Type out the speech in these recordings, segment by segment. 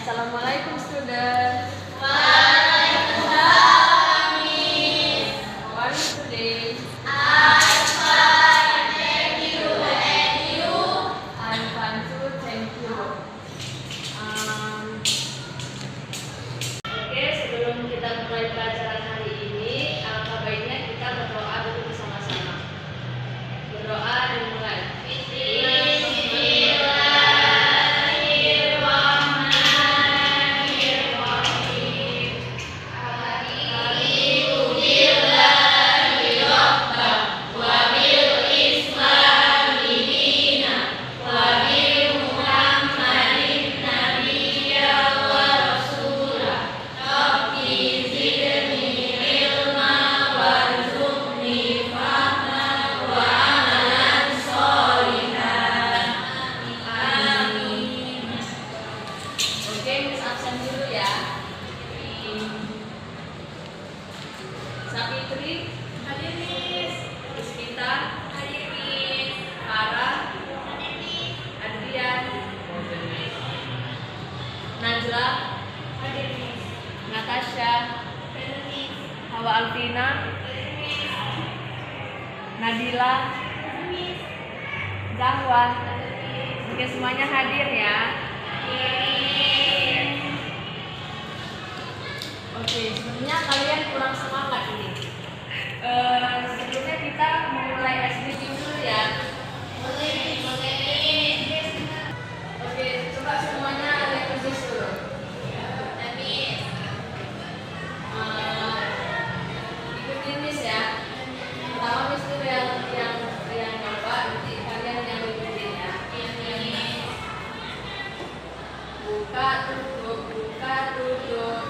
Assalamualaikum student. Waalaikumsalam, Miss. How are you today? I'm fine, thank you. And you? I'm fine too, thank you. Oke, sebelum kita mulai pelajaran hari ini, alangkah baiknya kita berdoa dulu bersama-sama. Berdoa dimulai. Oke, Miss absen dulu ya. Sapitri, Hadir, Miss. Rizkita, Hadir, Miss. Farah, Hadir, Miss. Adrian, Najla, Hadir, Miss. Natasha, Hadir, Miss. Hawa Alvina, Hadir, Miss. Nadila, Hadir, Miss. Zahwa. Hadir, Miss. Oke, semuanya hadir ya. Oke, sebenarnya kalian kurang semangat ini. Sebelumnya kita memulai SBT dulu ya. Boleh, boleh. Oke, coba semuanya lihat ke dulu. Miss. Ikutin Miss ya. Pertama Miss dulu yang coba, nanti kalian yang ikutin ya. Buka tutup, buka tutup.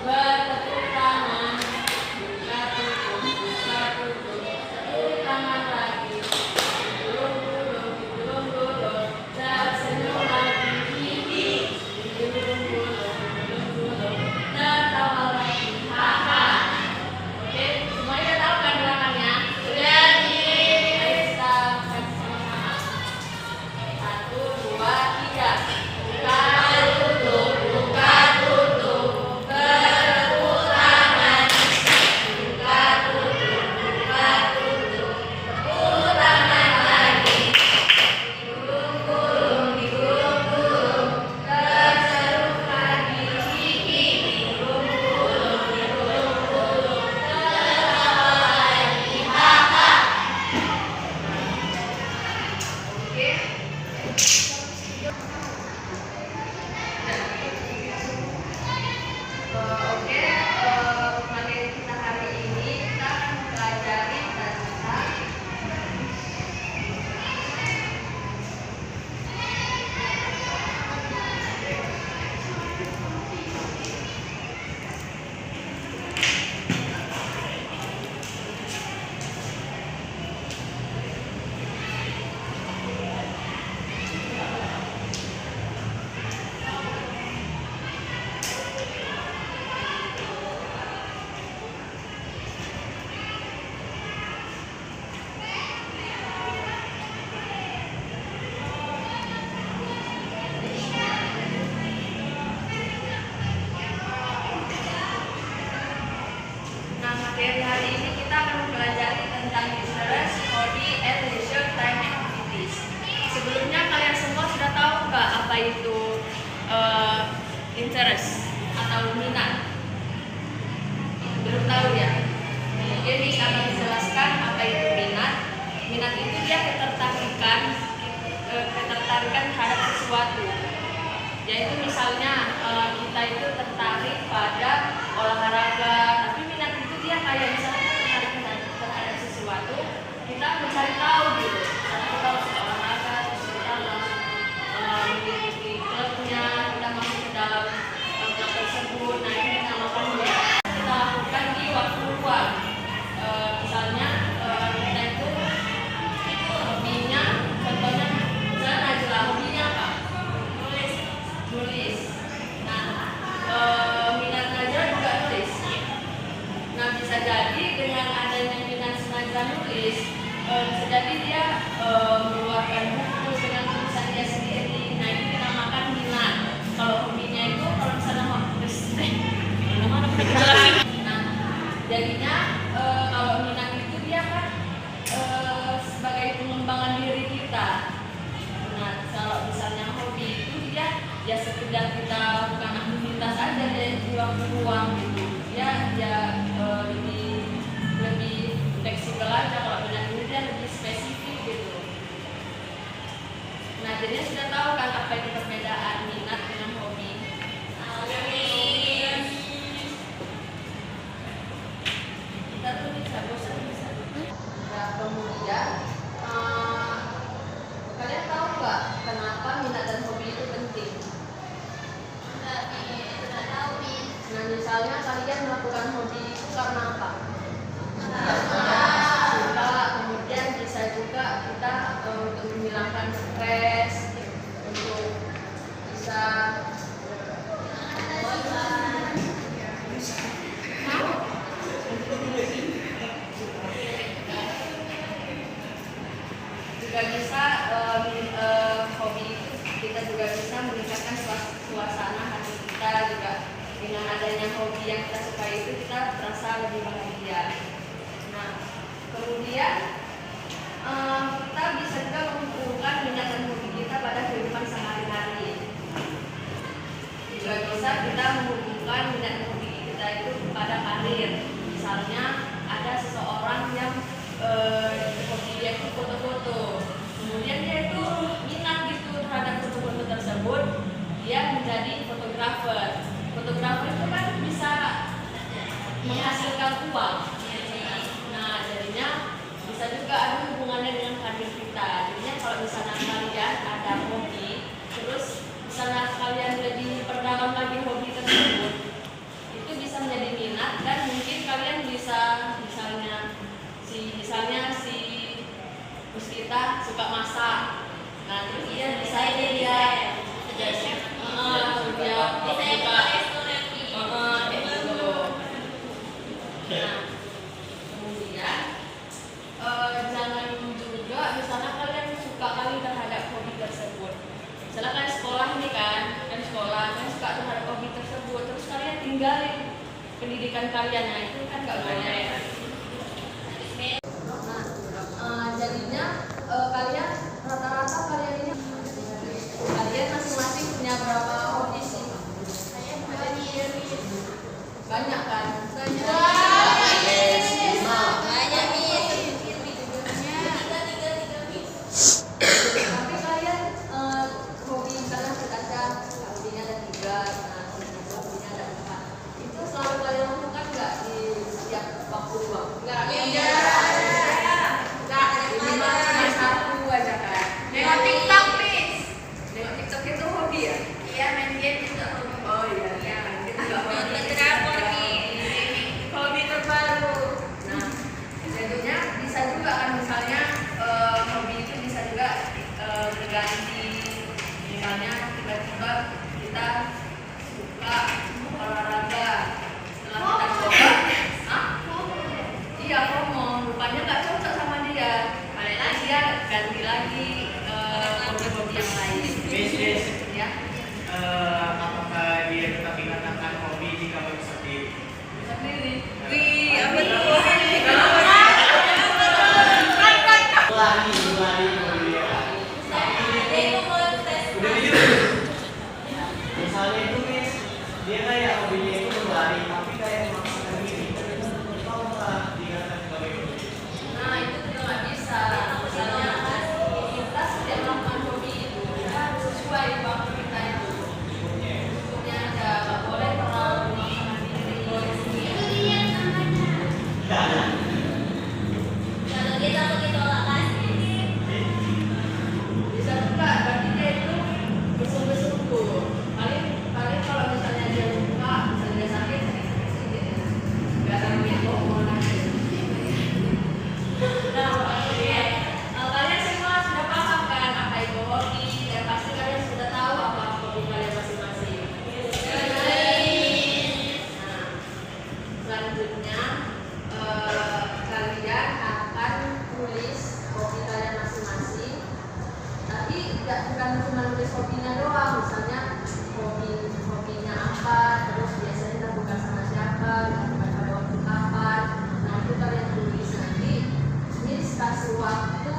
Bertepuk tangan. Buka tutup, buka tutup. Tepuk tangan lagi. Gulung gulung. Tersenyum lagi. Hihi. Gulung gulung. Tertawa lagi. Haha. Oke, semuanya udah tahu kan gerakannya? Sudah, Miss. Ayo kita practice sama-sama. 1, 2, 3. Buka tutup, buka tutup. Bertepuk tangan. Buka tutup, buka tutup. Tepuk tangan lagi. Digulung-gulung, digulung-gulung. Tersenyum lagi. Hihi. Digulung-gulung, digulung-gulung. Tertawa lagi. Haha. Oke. Oke, materi kita hari ini kita akan mempelajari tentang materi hari ini kita akan mempelajari tentang interest, hobby, and leisure time activities. Sebelumnya kalian semua sudah tahu nggak apa itu interest atau minat? Belum tahu ya? Mungkin bisa akan dijelaskan apa itu minat. Minat itu dia ketertarikan terhadap sesuatu. Yaitu misalnya kita itu tertarik pada olahraga, tapi minat itu dia kayak misalnya tertarik terhadap sesuatu, kita mencari tahu gitu. Misalnya kita masuk olahraga, terus kita langsung mengikuti klubnya, kita masuk ke dalam klub tersebut. Nah ini dinamakan minat. Kita lakukan di waktu luang. Misalnya kita itu hobinya, contohnya misalnya Najla, hobinya apa? Nulis. Nah, minat Najla juga nulis. Nah, bisa jadi dengan adanya minat Najla nulis, bisa jadi dia kita. Nah, kalau misalnya hobi itu dia ya sekedar kita bukan aktivitas aja dari waktu luang gitu. Dia lebih fleksibel aja. Kalau minat ini dia lebih spesifik gitu. Nah, jadinya sudah tahu kan apa itu perbedaan minat dengan hobi. Kita tuh bisa bosan bisa. Nah, kemudian kalian tahu nggak kenapa minat dan hobi itu penting? Nah, misalnya kalian melakukan hobi itu karena apa? Suka, kemudian bisa juga kita untuk menghilangkan stres, untuk bisa juga bisa hobi itu kita juga bisa meningkatkan suasana hati kita juga. Dengan adanya hobi yang kita sukai itu kita terasa lebih bahagia. Nah, kemudian kita bisa juga menghubungkan minat dan hobi kita pada kehidupan sehari-hari. Juga bisa kita menghubungkan minat dan hobi kita itu pada karir. Misalnya ada seseorang yang hobi dia itu foto-foto, kemudian dia itu minat gitu terhadap foto-foto tersebut, dia menjadi fotografer. Fotografer itu kan bisa menghasilkan uang. Nah, jadinya bisa juga ada hubungannya dengan karir kita. Jadinya kalau misalnya kalian ada hobi, terus misalnya kalian lebih perdalam lagi hobi tersebut, itu bisa menjadi minat dan mungkin kalian bisa misalnya si Puspita suka masak. Nah, terus dia bisa Nah, kemudian jangan juga misalnya kalian suka kali terhadap hobi tersebut. Misalnya kalian sekolah nih kan kalian suka terhadap hobi tersebut, terus kalian tinggalin pendidikan kalian, nah itu kan nggak boleh. Nah, jadinya kalian rata-rata kalian ini masing-masing punya berapa hobi sih? Banyak kan? Tapi kalian hobi misalnya berkaca, hobinya ada 3, nah hobinya ada 4. Itu selalu kalian lakukan nggak di setiap waktu luang? Nggak. Minimal cuma 1 aja kan? Nengok TikTok, Miss. Nengok TikTok itu hobi ya? Iya, main game juga hobi. Oh iya, main game juga hobi. Hobi terbaru. Nah, jadinya bisa juga kan misalnya hobi itu bisa juga berganti. Misalnya tiba-tiba kita suka olahraga, setelah kita coba, iya FOMO, rupanya nggak cocok sama dia. Padahal dia ganti lagi hobi-hobi yang lain. Miss, Ya. apakah dia tetap dikatakan hobi jika bagi sendiri? Sendiri. Wih, apa tuh? Lari hobi dia. Udah video. Misalnya itu Miss, dia kayak hobinya itu berlari, tapi kayak memaksakan diri. Apakah dikatakan sebagai hobi? Nah, itu juga nggak bisa. Misalnya kita setiap melakukan hobi itu kita harus sesuai waktu kita itu. Waktunya aja, nggak boleh terlalu memaksakan diri. Bisa juga, berarti dia itu bersungguh-sungguh. Paling kalau misalnya dia luka, misalnya dia sakit sih, nggak sampai mau nangis. Nah, kalian semua sudah paham kan apa itu hobi, dan pasti kalian sudah tahu apa hobi kalian masing-masing. Nah, selanjutnya kalian akan tulis hobi kalian masing-masing. Tapi bukan cuma nulis hobinya doang, misalnya hobinya apa, terus biasanya dilakukan sama siapa, dilakukan pada waktu kapan. Nah, itu kalian tulis nanti. Ini kasih waktu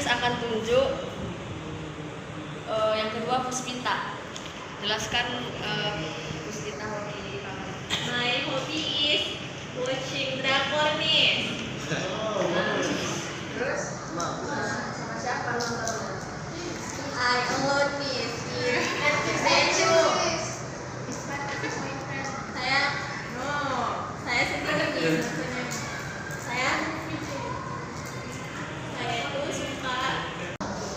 Miss akan tunjuk. Yang kedua Puspita. Jelaskan Puspita hobi kamu. My hobby is watching drakor, Miss. Terus sama siapa nontonnya? I alone, Miss. Saya sendiri, Miss. Saya itu suka.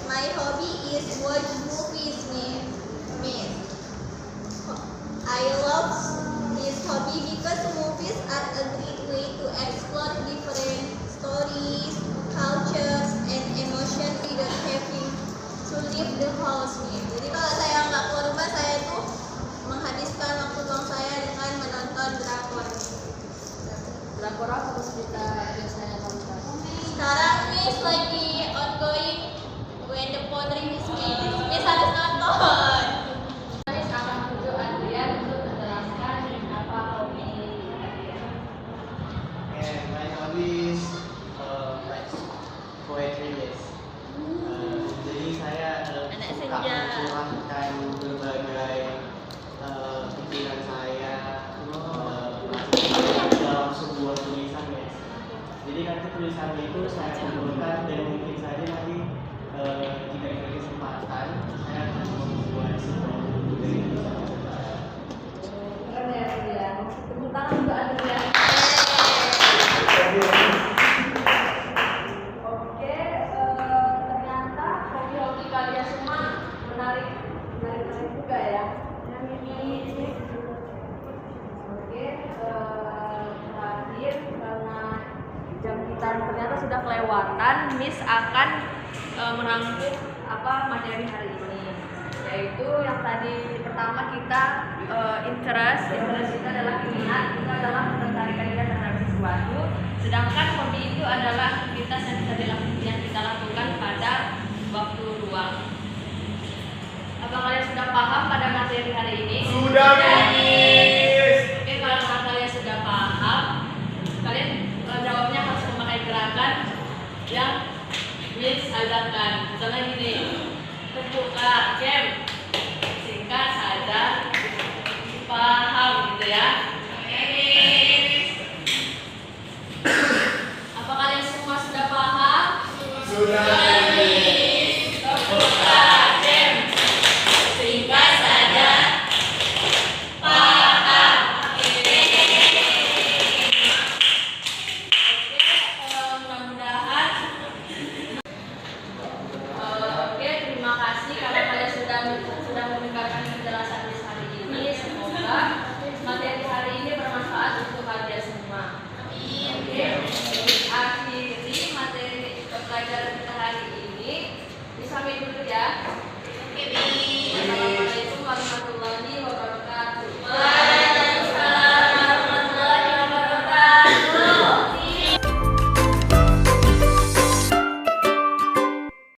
My hobby is watch movies, Miss. I love this hobby because movies are a great way to explore different stories, cultures, and emotions without having to leave the house, Miss. Jadi kalau saya nggak keluar rumah, saya tuh menghabiskan waktu luang saya dengan menonton drakor. Drakor apa Puspita biasanya nonton? Sekarang Miss lagi ongoing When the Phone Rings, Miss harus nonton. Miss akan tunjuk Adrian untuk menjelaskan apa hobi Adrian. And my hobby is like poetry, yes. Jadi saya Anak suka senja. mencurahkan berbagai pikiran saya dalam sebuah tulisan, yes. Jadi nanti tulisan itu saya kumpulkan dan mungkin saja nanti jika diberi kesempatan saya akan membuat sebuah buku dari tulisan saya. Keren ya Adrian. Tepuk tangan untuk Adrian. Oke, ternyata hobi-hobi kalian semua menarik juga ya. Yang ini, oke, terakhir karena jam kita ternyata sudah kelewatan, Miss akan merangkum materi hari ini, yaitu yang tadi pertama kita interest kita adalah minat, itu adalah ketertarikan kita terhadap sesuatu, sedangkan hobi itu adalah aktivitas yang bisa dilakukan yang kita lakukan